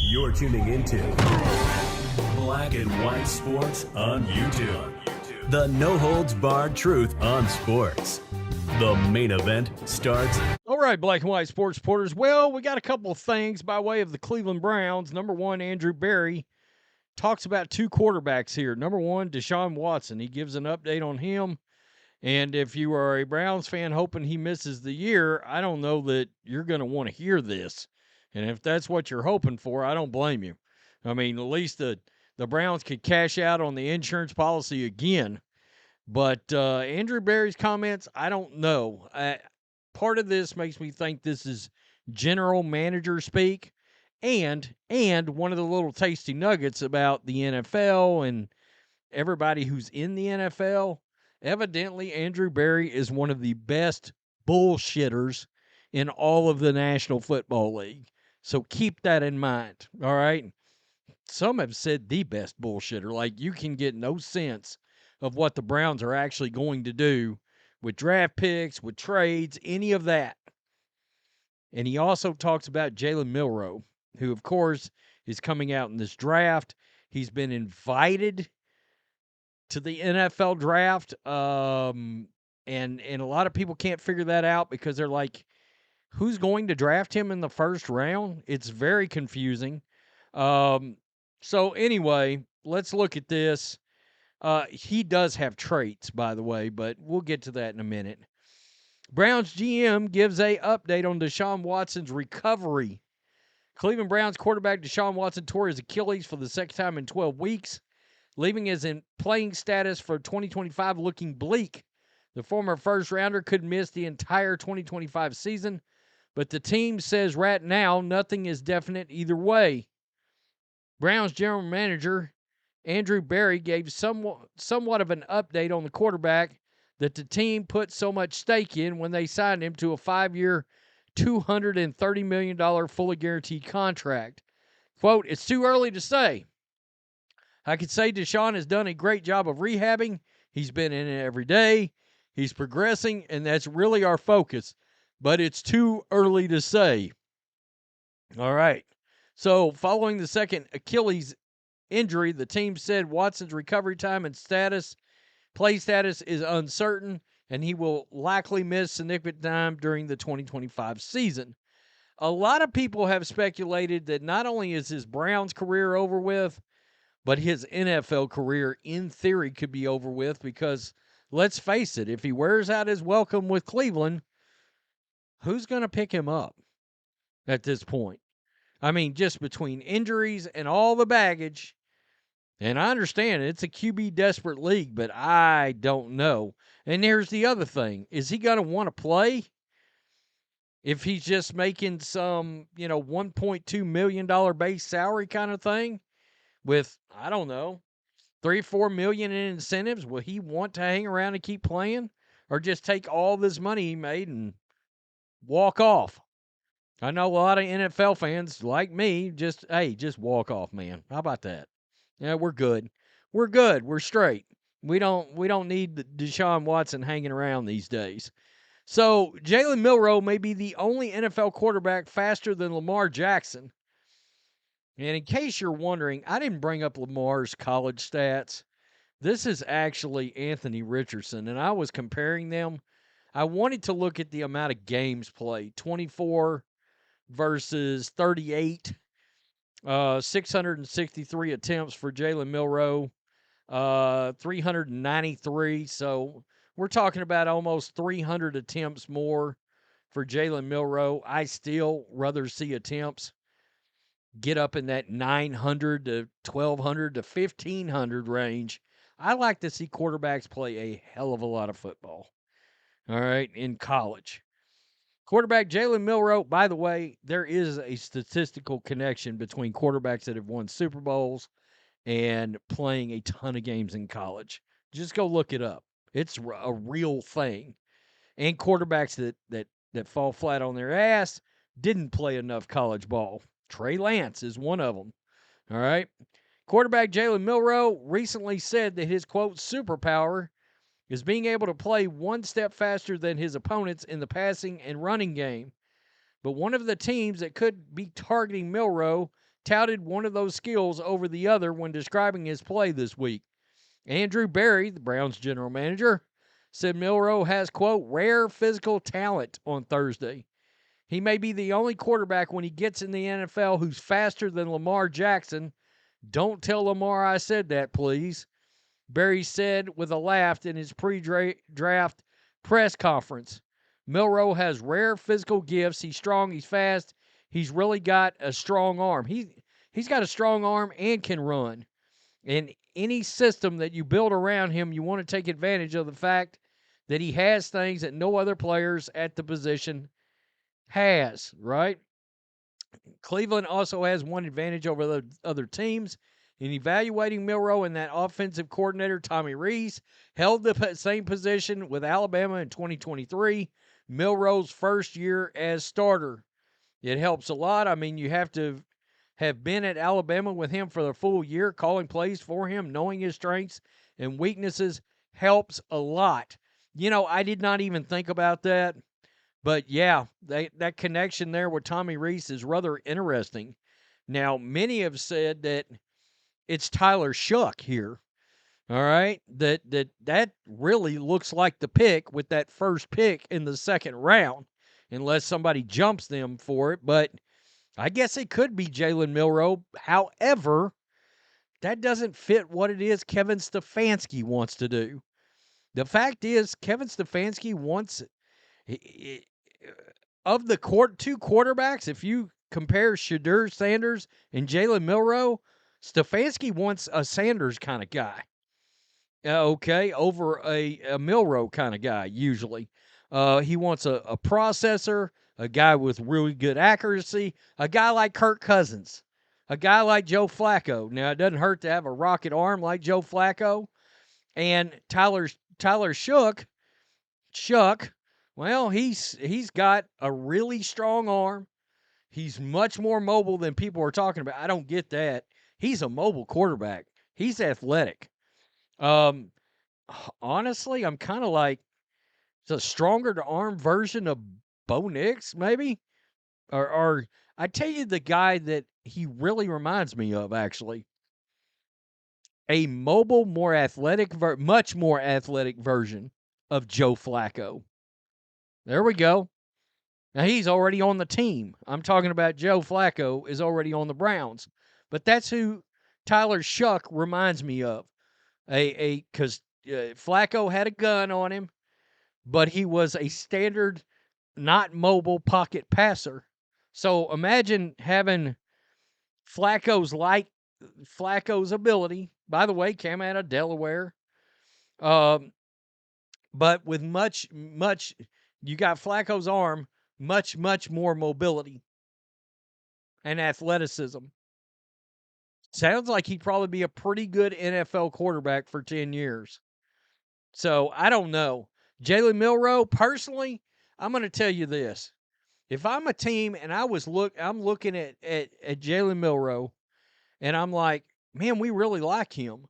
You're tuning into Black and White Sports on YouTube. The no-holds-barred truth on sports. The main event starts. All right, Black and White Sports supporters. Well, we got a couple of things by way of the Cleveland Browns. Number one, Andrew Berry talks about two quarterbacks here. Number one, Deshaun Watson. He gives an update on him. And if you are a Browns fan hoping he misses the year, I don't know that you're going to want to hear this. And if that's what you're hoping for, I don't blame you. I mean, at least the Browns could cash out on the insurance policy again. But Andrew Berry's comments, I don't know. Part of this makes me think this is general manager speak. And one of the little tasty nuggets about the NFL and everybody who's in the NFL, evidently Andrew Berry is one of the best bullshitters in all of the National Football League. So keep that in mind, all right? Some have said the best bullshitter. Like, you can get no sense of what the Browns are actually going to do with draft picks, with trades, any of that. And he also talks about Jalen Milroe, who, of course, is coming out in this draft. He's been invited to the NFL draft, and a lot of people can't figure that out because they're like, who's going to draft him in the first round? It's very confusing. So anyway, let's look at this. He does have traits, by the way, but we'll get to that in a minute. Browns GM gives a update on Deshaun Watson's recovery. Cleveland Browns quarterback Deshaun Watson tore his Achilles for the second time in 12 weeks, leaving his playing status for 2025 looking bleak. The former first-rounder could miss the entire 2025 season, but the team says right now nothing is definite either way. Browns general manager Andrew Berry gave somewhat of an update on the quarterback that the team put so much stake in when they signed him to a 5-year, $230 million fully guaranteed contract. Quote, "It's too early to say. I could say Deshaun has done a great job of rehabbing. He's been in it every day. He's progressing, and that's really our focus. But it's too early to say." All right. So following the second Achilles injury, the team said Watson's recovery time and play status is uncertain, and he will likely miss significant time during the 2025 season. A lot of people have speculated that not only is his Browns career over with, but his NFL career, in theory, could be over with because, let's face it, if he wears out his welcome with Cleveland, who's going to pick him up at this point? I mean, just between injuries and all the baggage, and I understand it's a QB desperate league, but I don't know. And here's the other thing. Is he going to want to play if he's just making some, $1.2 million base salary kind of thing with, I don't know, $3-4 million in incentives? Will he want to hang around and keep playing, or just take all this money he made and walk off? I know a lot of NFL fans like me just walk off, man. How about that? Yeah, we're good. We're good. We're straight. We don't need Deshaun Watson hanging around these days. So Jalen Milroe may be the only NFL quarterback faster than Lamar Jackson. And in case you're wondering, I didn't bring up Lamar's college stats. This is actually Anthony Richardson, and I was comparing them. I wanted to look at the amount of games played, 24 versus 38, 663 attempts for Jalen Milroe, 393. So we're talking about almost 300 attempts more for Jalen Milroe. I still rather see attempts get up in that 900 to 1,200 to 1,500 range. I like to see quarterbacks play a hell of a lot of football, all right, in college. Quarterback Jalen Milroe, by the way, there is a statistical connection between quarterbacks that have won Super Bowls and playing a ton of games in college. Just go look it up. It's a real thing. And quarterbacks that fall flat on their ass didn't play enough college ball. Trey Lance is one of them. All right. Quarterback Jalen Milroe recently said that his, quote, superpower is being able to play one step faster than his opponents in the passing and running game. But one of the teams that could be targeting Milroe touted one of those skills over the other when describing his play this week. Andrew Berry, the Browns general manager, said Milroe has, quote, rare physical talent on Thursday. He may be the only quarterback when he gets in the NFL who's faster than Lamar Jackson. Don't tell Lamar I said that, please. Berry said with a laugh in his pre-draft press conference. Milroe has rare physical gifts. He's strong. He's fast. He's really got a strong arm. He's got a strong arm and can run. In any system that you build around him, you want to take advantage of the fact that he has things that no other players at the position has, right? Cleveland also has one advantage over the other teams. In evaluating Milroe, and that offensive coordinator, Tommy Rees, held the same position with Alabama in 2023, Milroe's first year as starter. It helps a lot. I mean, you have to have been at Alabama with him for the full year, calling plays for him, knowing his strengths and weaknesses helps a lot. You know, I did not even think about that. But, yeah, that connection there with Tommy Rees is rather interesting. Now, many have said that it's Tyler Shough here, all right? That really looks like the pick with that first pick in the second round, unless somebody jumps them for it. But I guess it could be Jalen Milroe. However, that doesn't fit what it is Kevin Stefanski wants to do. The fact is, Kevin Stefanski wants of the two quarterbacks, if you compare Shedeur Sanders and Jalen Milroe, Stefanski wants a Sanders kind of guy, okay, over a Milroe kind of guy usually. He wants a processor, a guy with really good accuracy, a guy like Kirk Cousins, a guy like Joe Flacco. Now, it doesn't hurt to have a rocket arm like Joe Flacco. And Tyler Shough, well, he's got a really strong arm. He's much more mobile than people are talking about. I don't get that. He's a mobile quarterback. He's athletic. Honestly, I'm kind of like it's a stronger to arm version of Bo Nix, maybe. Or I tell you the guy that he really reminds me of, actually. A mobile, more athletic, much more athletic version of Joe Flacco. There we go. Now, he's already on the team. I'm talking about Joe Flacco is already on the Browns. But that's who Tyler Shough reminds me of. Because Flacco had a gun on him, but he was a standard, not mobile pocket passer. So imagine having Flacco's ability. By the way, came out of Delaware. But with much, you got Flacco's arm, much more mobility and athleticism. Sounds like he'd probably be a pretty good NFL quarterback for 10 years. So, I don't know. Jalen Milroe, personally, I'm going to tell you this. If I'm a team and I'm looking at Jalen Milroe, and I'm like, man, we really like him.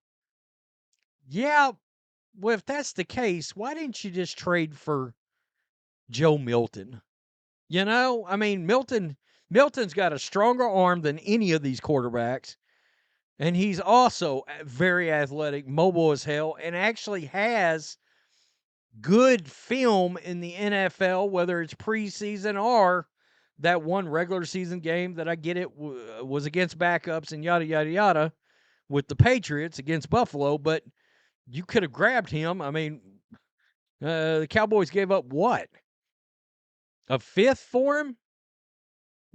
Yeah, well, if that's the case, why didn't you just trade for Joe Milton? You know, I mean, Milton's got a stronger arm than any of these quarterbacks, and he's also very athletic, mobile as hell, and actually has good film in the NFL, whether it's preseason or that one regular season game that I get it was against backups and yada, yada, yada with the Patriots against Buffalo, but you could have grabbed him. I mean, the Cowboys gave up what? A fifth for him?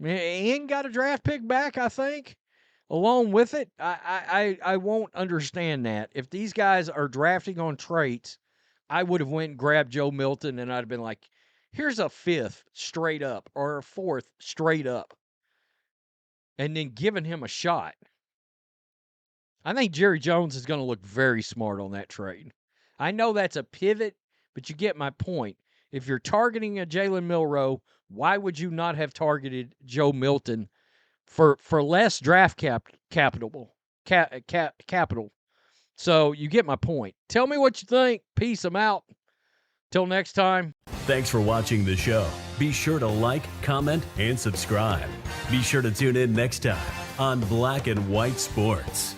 And got a draft pick back, I think, along with it. I won't understand that. If these guys are drafting on traits, I would have went and grabbed Joe Milton, and I'd have been like, here's a fifth straight up or a fourth straight up, and then giving him a shot. I think Jerry Jones is going to look very smart on that trade. I know that's a pivot, but you get my point. If you're targeting a Jalen Milroe, why would you not have targeted Joe Milton for less draft capital? So you get my point. Tell me what you think. Peace. I'm out. Till next time. Thanks for watching the show. Be sure to like, comment, and subscribe. Be sure to tune in next time on Black and White Sports.